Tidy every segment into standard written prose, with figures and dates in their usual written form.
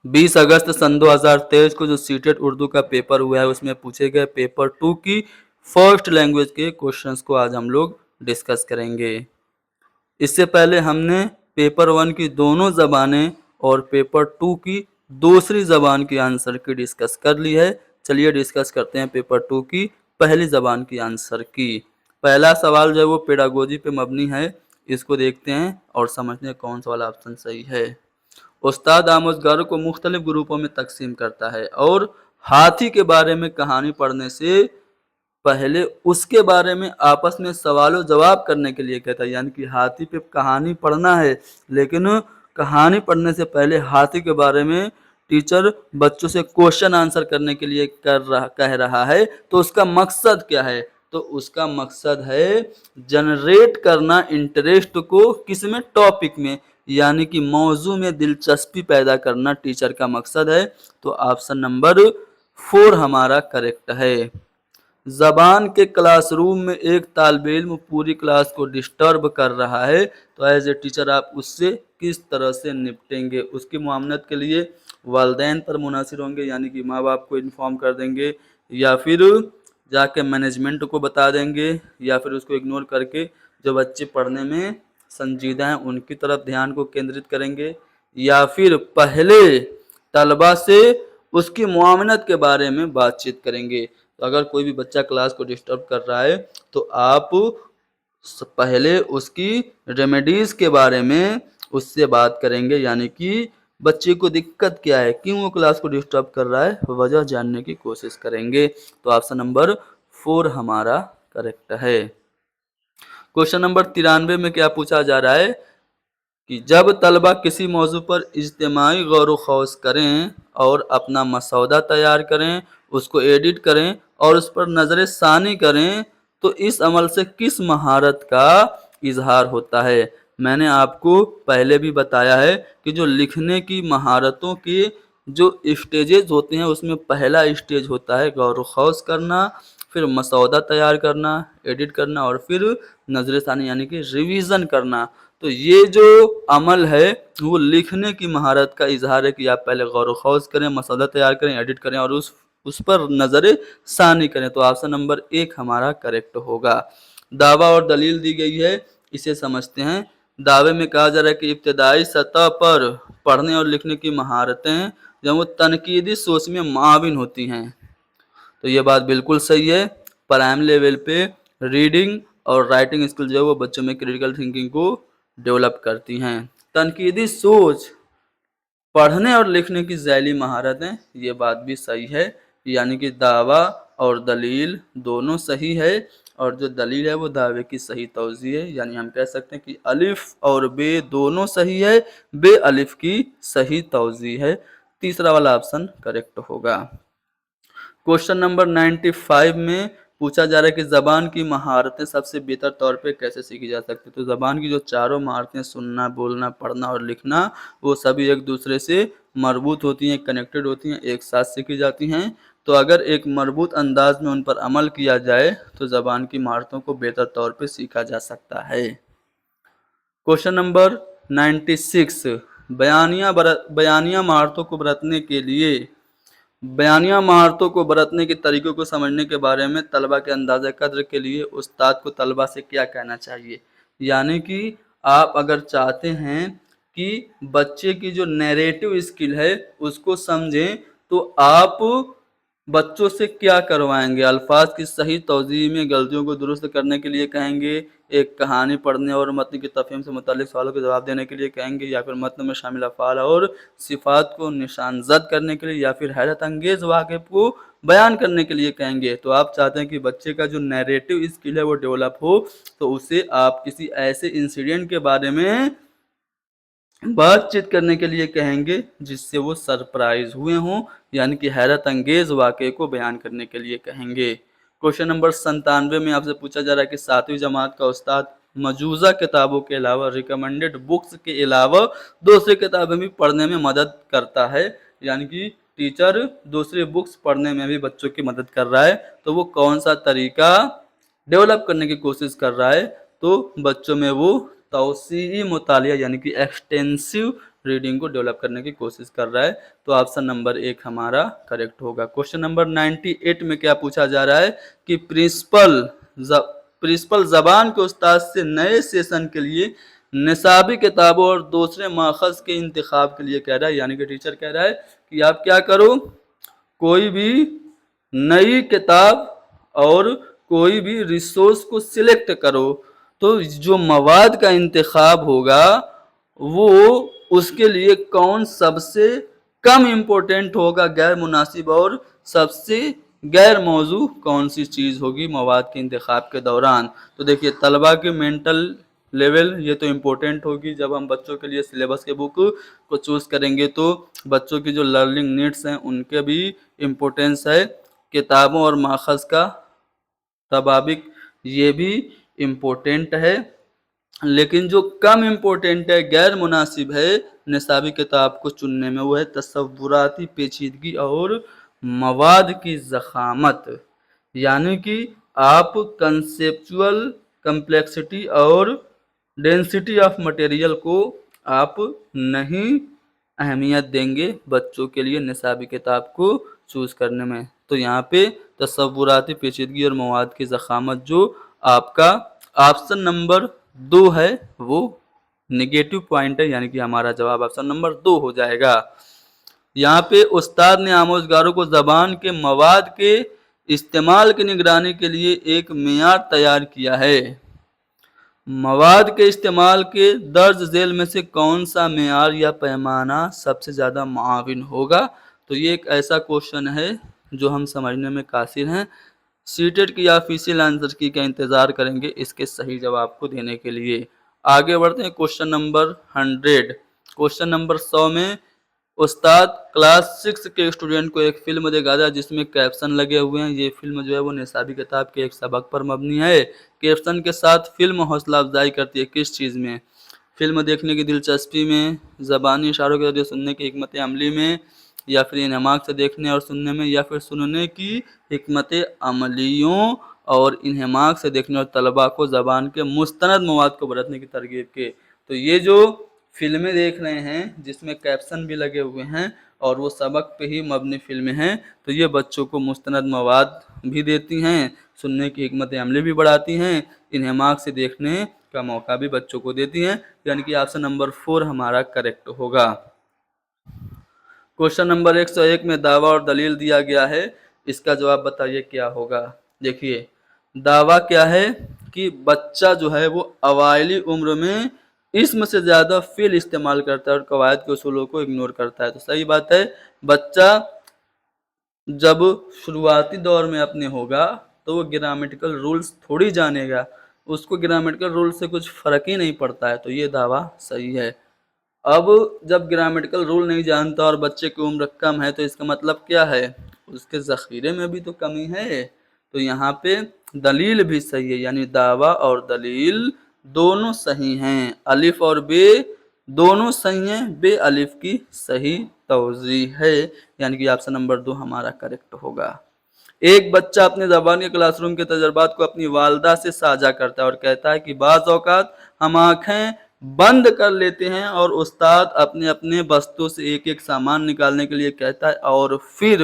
20 अगस्त सन 2023 को जो सीटेट उर्दू का पेपर हुआ है उसमें पूछे गए पेपर 2 की फर्स्ट लैंग्वेज के क्वेश्चंस को आज हम लोग डिस्कस करेंगे। इससे पहले हमने पेपर 1 की दोनों ज़बानें और पेपर 2 की दूसरी ज़बान की आंसर की डिस्कस कर ली है। चलिए डिस्कस करते हैं पेपर 2 की पहली ज़बान की आंसर की। पहला सवाल जो है वो पेडागोजी पे मबनी है। इसको देखते हैं और समझते हैं कौन सा वाला ऑप्शन सही है। उस्ताद आमोज़गारों को मुख्तलिफ ग्रुपों में तकसीम करता है और हाथी के बारे में कहानी पढ़ने से पहले उसके बारे में आपस में सवालों जवाब करने के लिए कहता है। यानी कि हाथी पे कहानी पढ़ना है, लेकिन कहानी पढ़ने से पहले हाथी के बारे में टीचर बच्चों से क्वेश्चन आंसर करने के लिए कह रहा है। तो उसका मकसद क्या है? तो उसका मकसद है जनरेट करना इंटरेस्ट को किसमें, टॉपिक में, यानी कि मौजू में दिलचस्पी पैदा करना टीचर का मकसद है। तो ऑप्शन नंबर 4 हमारा करेक्ट है। जबान के क्लासरूम में एक तालिब इल्म पूरी क्लास को डिस्टर्ब कर रहा है, तो एज ए टीचर आप उससे किस तरह से निपटेंगे? उसकी मुआवनत के लिए वालिदैन पर मुनासिर होंगे, यानी कि माँ बाप को इन्फॉर्म कर देंगे, या फिर जाके मैनेजमेंट को बता देंगे, या फिर उसको इग्नोर करके जो बच्चे पढ़ने में संजीदा हैं उनकी तरफ ध्यान को केंद्रित करेंगे, या फिर पहले तलबा से उसकी मुआवनत के बारे में बातचीत करेंगे। तो अगर कोई भी बच्चा क्लास को डिस्टर्ब कर रहा है तो आप पहले उसकी रेमेडीज के बारे में उससे बात करेंगे, यानी कि बच्चे को दिक्कत क्या है, क्यों वो क्लास को डिस्टर्ब कर रहा है, वजह जानने की कोशिश करेंगे। तो ऑप्शन नंबर 4 हमारा करेक्ट है। क्वेश्चन नंबर 93 में क्या पूछा जा रहा है कि जब तलबा किसी मौजू पर इज्तिमाई गौर ख़ौस करें और अपना मसौदा तैयार करें, उसको एडिट करें और उस पर नज़र षानी करें, तो इस अमल से किस महारत का इजहार होता है? मैंने आपको पहले भी बताया है कि जो लिखने की महारतों के जो स्टेजेस होते हैं उसमें पहला स्टेज होता है गौर ख़ौस करना, फिर मसौदा तैयार करना, एडिट करना और फिर नज़र षानी यानी कि रिवीजन करना। तो ये जो अमल है वो लिखने की महारत का इजहार है कि आप पहले गौर ख़ौस करें, मसौदा तैयार करें, एडिट करें और उस पर नज़र षानी करें। तो ऑप्शन नंबर 1 हमारा करेक्ट होगा। दावा और दलील दी गई है, इसे समझते हैं। दावे में कहा जा रहा है कि इब्तदाई सतह पर पढ़ने और लिखने की महारतें जब वो तनकीदी सोच में माविन होती हैं, तो ये बात बिल्कुल सही है। प्राइम लेवल पे रीडिंग और राइटिंग स्किल जो है वो बच्चों में क्रिटिकल थिंकिंग को डेवलप करती हैं। तनकीदी सोच, पढ़ने और लिखने की ज़ैली महारतें, ये बात भी सही है। यानी कि दावा और दलील दोनों सही है, और जो दलील है वो दावे की सही तौज़ी है। यानी हम कह सकते हैं कि अलिफ और बे दोनों सही है, बे अलिफ की सही तौज़ी है। तीसरा वाला ऑप्शन करेक्ट होगा। क्वेश्चन नंबर 95 में पूछा जा रहा है कि ज़बान की महारतें सबसे बेहतर तौर पे कैसे सीखी जा सकती है? तो ज़बान की जो चारों महारतें, सुनना, बोलना, पढ़ना और लिखना, वो सभी एक दूसरे से मरबूत होती हैं, कनेक्टेड होती हैं, एक साथ सीखी जाती हैं। तो अगर एक मरबूत अंदाज में उन पर अमल किया जाए तो ज़बान की महारतों को बेहतर तौर पर सीखा जा सकता है। क्वेश्चन नंबर 96, बयानिया महारतों को बरतने के लिए, बयानिया महारतों को बरतने के तरीकों को समझने के बारे में तलबा के अंदाज़ा कद्र के लिए उस्ताद को तलबा से क्या कहना चाहिए? यानी कि आप अगर चाहते हैं कि बच्चे की जो नैरेटिव स्किल है उसको समझें, तो आप बच्चों से क्या करवाएंगे? अल्फाज की सही तौज़ीह में गलतियों को दुरुस्त करने के लिए कहेंगे, एक कहानी पढ़ने और मतन की तफ़हीम से मुताल्लिक़ सवालों के जवाब देने के लिए कहेंगे, या फिर मतन में शामिल अफ़आल और सिफ़ात को निशानज़द करने के लिए, या फिर हैरत अंगेज़ वाक़े को बयान करने के लिए कहेंगे? तो आप चाहते हैं कि बच्चे का जो नैरेटिव स्किल है वो डेवलप हो, तो उसे आप किसी ऐसे इंसिडेंट के बारे में बातचीत करने के लिए कहेंगे जिससे वो सरप्राइज हुए हों, यानी कि हैरत अंगेज वाक़े को बयान करने के लिए कहेंगे। क्वेश्चन नंबर 97 में आपसे पूछा जा रहा है कि 7वीं जमात का उस्ताद मजूज़ा किताबों के अलावा, रिकमेंडेड बुक्स के अलावा दूसरी किताबें भी पढ़ने में मदद करता है। यानी कि टीचर दूसरी बुक्स पढ़ने में भी बच्चों की मदद कर रहा है, तो वो कौन सा तरीका डेवलप करने की कोशिश कर रहा है? तो बच्चों में वो तौसीई मुतालिया यानी कि एक्सटेंसिव रीडिंग को डेवलप करने की कोशिश कर रहा है। तो ऑप्शन नंबर 1 हमारा करेक्ट होगा। क्वेश्चन नंबर 98 में क्या पूछा जा रहा है कि प्रिंसिपल ज़बान के उस्ताद से नए सेशन के लिए निसाबी किताबों और दूसरे माखज़ के इंतखाब के लिए कह रहा है, यानी कि टीचर कह रहा है कि आप क्या करो, कोई भी नई किताब और कोई भी रिसोर्स को सिलेक्ट करो, तो जो मवाद का इंतखाब होगा वो उसके लिए कौन सबसे कम इम्पोर्टेंट होगा, गैर मुनासिब, और सबसे गैर मौजू कौन सी चीज़ होगी मवाद के इंतखाब के दौरान। तो देखिए, तलबा की मेंटल लेवल ये तो इम्पोर्टेंट होगी। जब हम बच्चों के लिए सिलेबस के बुक को चूज़ करेंगे तो बच्चों की जो लर्निंग नीड्स हैं उनके भी इम्पोर्टेंस है। किताबों और माखज़ का तबाबिक ये भी इम्पोर्टेंट है, लेकिन जो कम इम्पोर्टेंट है, गैर मुनासिब है निसाबी किताब को चुनने में, वो है तसव्वुराती पेचीदगी और मवाद की ज़ख़ामत। यानी कि आप कंसेप्चुअल कम्प्लेक्सिटी और डेंसिटी ऑफ मटेरियल को आप नहीं अहमियत देंगे बच्चों के लिए निसाबी किताब को चूज़ करने में। तो यहाँ पे तसव्वुराती पेचीदगी और मवाद की ज़ख़ामत जो आपका ऑप्शन नंबर 2 है वो नेगेटिव पॉइंट है, यानी कि हमारा जवाब ऑप्शन नंबर 2 हो जाएगा। यहाँ पे उस्ताद ने आमोजगारों को ज़बान के मवाद के इस्तेमाल की निगरानी के लिए एक मेयार तैयार किया है। मवाद के इस्तेमाल के दर्ज झेल में से कौन सा मेयार या पैमाना सबसे ज़्यादा मुआविन होगा। तो ये एक ऐसा क्वेश्चन है जो हम समझने में कासिर हैं। सीटेट की ऑफिशियल आंसर की का इंतज़ार करेंगे इसके सही जवाब को देने के लिए। आगे बढ़ते हैं क्वेश्चन नंबर 100। क्वेश्चन नंबर 100 में उस्ताद क्लास 6 के स्टूडेंट को एक फ़िल्म दिखाता जिसमें कैप्शन लगे हुए हैं। ये फ़िल्म जो है वो निसाबी किताब के एक सबक पर मबनी है। कैप्शन के साथ फ़िल्म हौसला अफजाई करती है किस चीज़ में? फ़िल्म देखने की दिलचस्पी में, ज़बानी इशारों के ज़रिए सुनने की हिकमत अमली में, या फिर इन्हमाक से देखने और सुनने में, या फिर सुनने की हिकमत अमलियों और इन्हमाक से देखने और तलबा को ज़बान के मुस्तनद मवाद को बरतने की तरगीब के। तो ये जो फिल्में देख रहे हैं जिसमें कैप्शन भी लगे हुए हैं और वो सबक पे ही मबनी फिल्में हैं, तो ये बच्चों को मुस्तनद मवाद भी देती हैं, सुनने की हिकमत अमली भी बढ़ाती हैं, इन्हमाक से देखने का मौका भी बच्चों को देती हैं। यानी कि ऑप्शन नंबर 4 हमारा करेक्ट होगा। क्वेश्चन नंबर 101 में दावा और दलील दिया गया है, इसका जवाब बताइए क्या होगा। देखिए, दावा क्या है कि बच्चा जो है वो अवाइली उम्र में इसम से ज़्यादा फ़िल इस्तेमाल करता है और कवायद के उसूलों को इग्नोर करता है। तो सही बात है, बच्चा जब शुरुआती दौर में अपने होगा तो वो ग्रामेटिकल रूल्स थोड़ी जानेगा, उसको ग्रामेटिकल रूल से कुछ फ़र्क ही नहीं पड़ता है। तो ये दावा सही है। अब जब ग्रामेटिकल रूल नहीं जानता और बच्चे की उम्र कम है तो इसका मतलब क्या है, उसके ज़ख़ीरे में भी तो कमी है। तो यहाँ पे दलील भी सही है, यानी दावा और दलील दोनों सही हैं। अलिफ और बे दोनों सही हैं, बे अलिफ की सही तौज़ीह है, यानी कि ऑप्शन नंबर 2 हमारा करेक्ट होगा। एक बच्चा अपने ज़बान के क्लासरूम के तजर्बात को अपनी वालदा से साझा करता है और कहता है कि बाज़ औक़ात हम आँखें बंद कर लेते हैं और उस्ताद अपने अपने बस्तों से एक एक सामान निकालने के लिए कहता है और फिर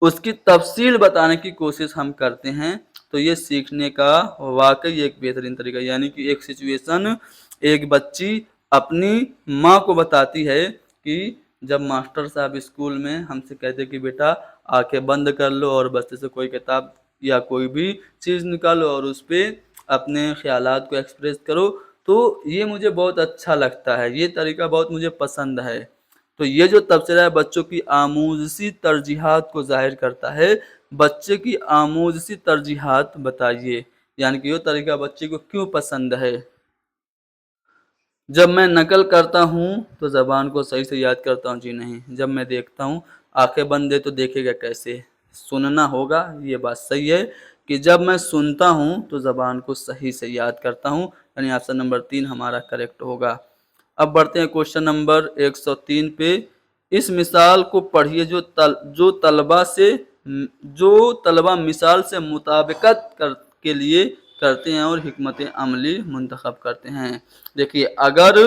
उसकी तफसील बताने की कोशिश हम करते हैं। तो ये सीखने का वाकई एक बेहतरीन तरीका, यानी कि एक सिचुएशन एक बच्ची अपनी माँ को बताती है कि जब मास्टर साहब स्कूल में हमसे कहते कि बेटा आंखें बंद कर लो और बस्ते से कोई किताब या कोई भी चीज़ निकालो और उस पर अपने ख्यालात को एक्सप्रेस करो, तो ये मुझे बहुत अच्छा लगता है, ये तरीका बहुत मुझे पसंद है। तो ये जो तबसरा है बच्चों की आमूज़ी तरजीहात को ज़ाहिर करता है। बच्चे की आमूज़ी तरजीहात बताइए, यानी कि ये तरीका बच्चे को क्यों पसंद है। जब मैं नकल करता हूँ तो ज़बान को सही से याद करता हूँ, जी नहीं। जब मैं देखता हूँ, आंखें बंद है तो देखेगा कैसे, सुनना होगा। ये बात सही है कि जब मैं सुनता हूँ तो ज़बान को सही से याद करता हूँ, यानी ऑप्शन नंबर 3 हमारा करेक्ट होगा। अब बढ़ते हैं क्वेश्चन नंबर 103 पे। इस मिसाल को पढ़िए जो तलबा मिसाल से मुताबिकत के लिए करते हैं और हिकमत अमली मुंतखब करते हैं। देखिए, अगर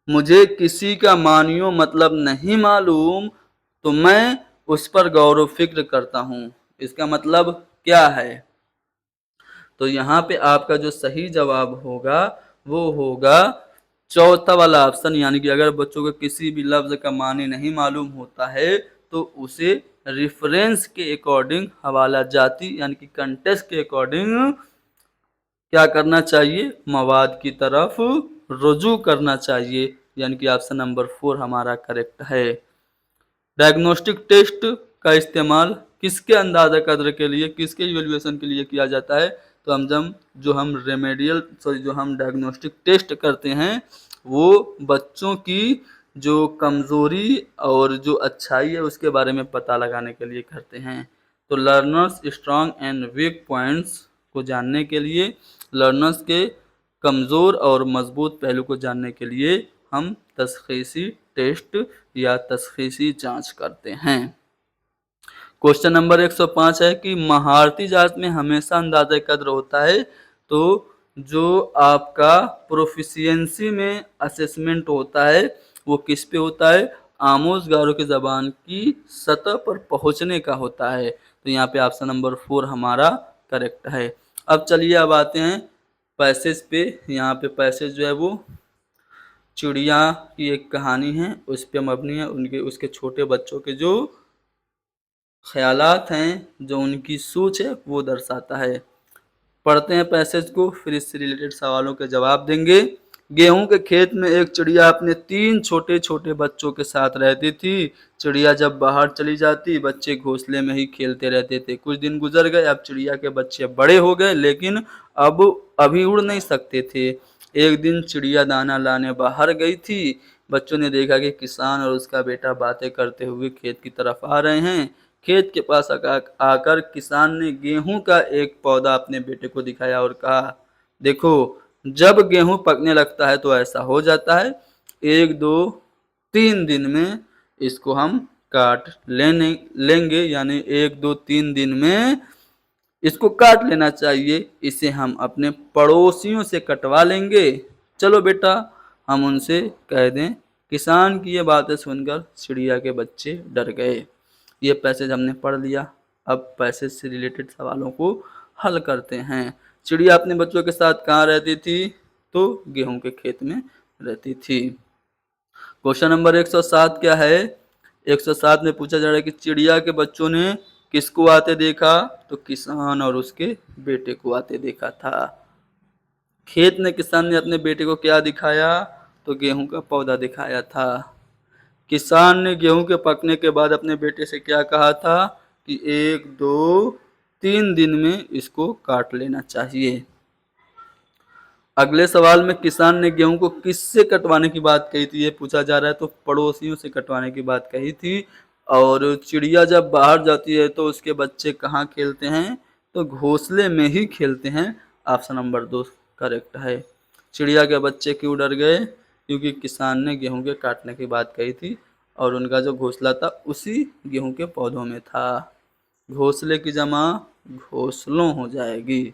मुझे किसी का मानियो मतलब नहीं मालूम, तो मैं उस पर गौर फिक्र करता हूँ। इसका मतलब क्या है? तो यहाँ पे आपका जो सही जवाब होगा वो होगा चौथा वाला ऑप्शन, यानी कि अगर बच्चों को किसी भी लफ्ज का मानी नहीं मालूम होता है तो उसे रिफरेंस के अकॉर्डिंग, हवाला जाती यानी कि कंटेक्स्ट के अकॉर्डिंग क्या करना चाहिए, मवाद की तरफ रुजू करना चाहिए, यानी कि ऑप्शन नंबर 4 हमारा करेक्ट है। डायग्नोस्टिक टेस्ट का इस्तेमाल किसके अंदाजा कद्र के लिए, किसके इवेल्युएशन के लिए किया जाता है? तो जो हम डायग्नोस्टिक टेस्ट करते हैं वो बच्चों की जो कमजोरी और जो अच्छाई है उसके बारे में पता लगाने के लिए करते हैं। तो learners strong and weak points को जानने के लिए, लर्नर्स के कमज़ोर और मजबूत पहलू को जानने के लिए हम तशख़ीसी टेस्ट या तशख़ीसी जांच करते हैं। क्वेश्चन नंबर 105 है कि महारती जांच में हमेशा अंदाज़ा कद्र होता है, तो जो आपका प्रोफिशिएंसी में असेसमेंट होता है वो किस पे होता है? आमोज़गारों की ज़बान की सतह पर पहुंचने का होता है। तो यहाँ पे ऑप्शन नंबर 4 हमारा करेक्ट है। अब चलिए अब आते हैं पैसेज पे। यहाँ पे पैसेज जो है वो चिड़िया की एक कहानी है, उस पे मबनी है। उसके छोटे बच्चों के जो ख्यालात हैं, जो उनकी सोच है वो दर्शाता है। पढ़ते हैं पैसेज को, फिर इससे रिलेटेड सवालों के जवाब देंगे। गेहूं के खेत में एक चिड़िया अपने 3 छोटे छोटे बच्चों के साथ रहती थी। चिड़िया जब बाहर चली जाती, बच्चे घोंसले में ही खेलते रहते थे। कुछ दिन गुजर गए, अब चिड़िया के बच्चे बड़े हो गए, लेकिन अब अभी उड़ नहीं सकते थे। एक दिन चिड़िया दाना लाने बाहर गई थी। बच्चों ने देखा कि किसान और उसका बेटा बातें करते हुए खेत की तरफ आ रहे हैं। खेत के पास आकर किसान ने गेहूं का एक पौधा अपने बेटे को दिखाया और कहा, देखो, जब गेहूं पकने लगता है तो ऐसा हो जाता है। 1 2 3 दिन में इसको हम काट लेंगे, यानी 1 2 3 दिन में इसको काट लेना चाहिए। इसे हम अपने पड़ोसियों से कटवा लेंगे। चलो बेटा, हम उनसे कह दें। किसान की ये बातें सुनकर चिड़िया के बच्चे डर गए। ये पैसेज हमने पढ़ लिया। अब पैसेज से रिलेटेड सवालों को हल करते हैं। चिड़िया अपने बच्चों के साथ कहाँ रहती थी? तो गेहूं के खेत में रहती थी। क्वेश्चन नंबर 107 क्या है? 107 में पूछा जा रहा है कि चिड़िया के बच्चों ने किसको आते देखा? तो किसान और उसके बेटे को आते देखा था। खेत में किसान ने अपने बेटे को क्या दिखाया? तो गेहूं का पौधा दिखाया था। किसान ने गेहूं के पकने के बाद अपने बेटे से क्या कहा था? कि 1 2 3 दिन में इसको काट लेना चाहिए। अगले सवाल में किसान ने गेहूं को किससे कटवाने की बात कही थी? ये पूछा जा रहा है। तो पड़ोसियों से कटवाने की बात कही थी। और चिड़िया जब बाहर जाती है तो उसके बच्चे कहाँ खेलते हैं? तो घोंसले में ही खेलते हैं। ऑप्शन नंबर 2 करेक्ट है। चिड़िया के बच्चे क्यों डर गए? क्योंकि किसान ने गेहूं के काटने की बात कही थी और उनका जो घोंसला था उसी गेहूं के पौधों में था। घोंसले की जमा घोंसलों हो जाएगी।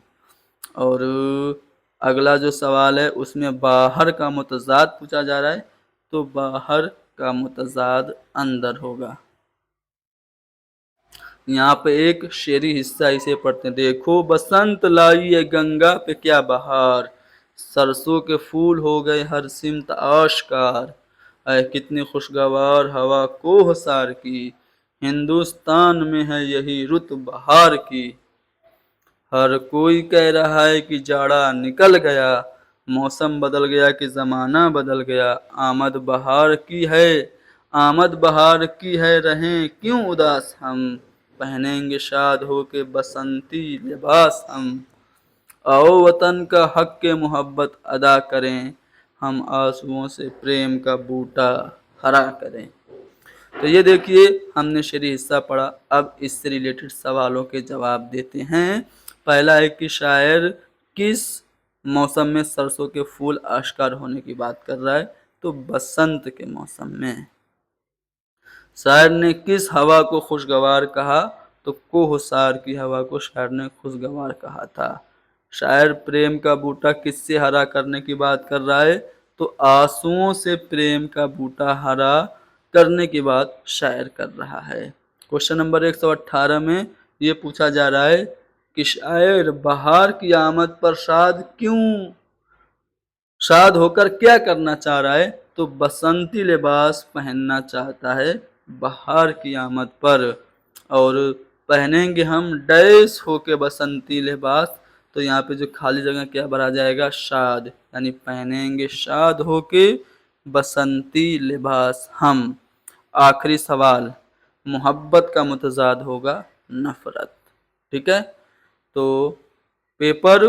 और अगला जो सवाल है उसमें बाहर का मुतजाद पूछा जा रहा है। तो बाहर का मुतजाद अंदर होगा। यहाँ पे एक शेरी हिस्सा इसे पढ़ते हैं। देखो बसंत लाई है गंगा पे क्या बहार, सरसों के फूल हो गए हर सिमत आश्कार, ऐ कितनी खुशगवार हवा कोहसार की, हिंदुस्तान में है यही रुत बहार की। हर कोई कह रहा है कि जाड़ा निकल गया, मौसम बदल गया कि ज़माना बदल गया, आमद बहार की है, आमद बहार की है, रहें क्यों उदास हम, पहनेंगे शाद हो के बसंती लिबास हम। आओ वतन का हक के मोहब्बत अदा करें, हम आंसुओं से प्रेम का बूटा हरा करें। तो ये देखिए हमने शेरी हिस्सा पढ़ा। अब इससे रिलेटेड सवालों के जवाब देते हैं। पहला है कि शायर किस मौसम में सरसों के फूल आश्कार होने की बात कर रहा है? तो बसंत के मौसम में। शायर ने किस हवा को खुशगवार कहा? तो कोहसार की हवा को शायर ने खुशगवार कहा था। शायर प्रेम का बूटा किससे हरा करने की बात कर रहा है? तो आंसुओं से प्रेम का बूटा हरा करने की बात शायर कर रहा है। क्वेश्चन नंबर 118 में ये पूछा जा रहा है कि शायर बहार की आमद पर शाद होकर क्या करना चाह रहा है? तो बसंती लिबास पहनना चाहता है बहार की आमद पर। और पहनेंगे हम डैश होके बसंती लिबास, तो यहाँ पे जो खाली जगह क्या भरा जाएगा? शाद, यानी पहनेंगे शाद होके बसंती लिबास हम। आखिरी सवाल, मोहब्बत का मुतजाद होगा नफरत। ठीक है, तो पेपर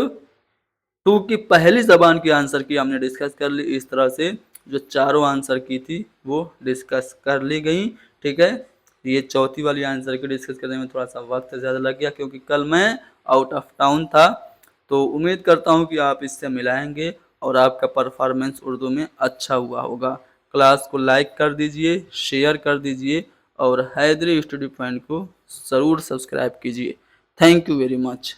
2 की पहली जबान की आंसर की हमने डिस्कस कर ली। इस तरह से जो चारों आंसर की थी वो डिस्कस कर ली गई। ठीक है, ये चौथी वाली आंसर की डिस्कस करने में थोड़ा सा वक्त ज़्यादा लग गया क्योंकि कल मैं आउट ऑफ टाउन था। तो उम्मीद करता हूँ कि आप इससे मिलाएंगे और आपका परफॉर्मेंस उर्दू में अच्छा हुआ होगा। क्लास को लाइक कर दीजिए, शेयर कर दीजिए और हैदरी स्टडी पॉइंट को ज़रूर सब्सक्राइब कीजिए। Thank you very much.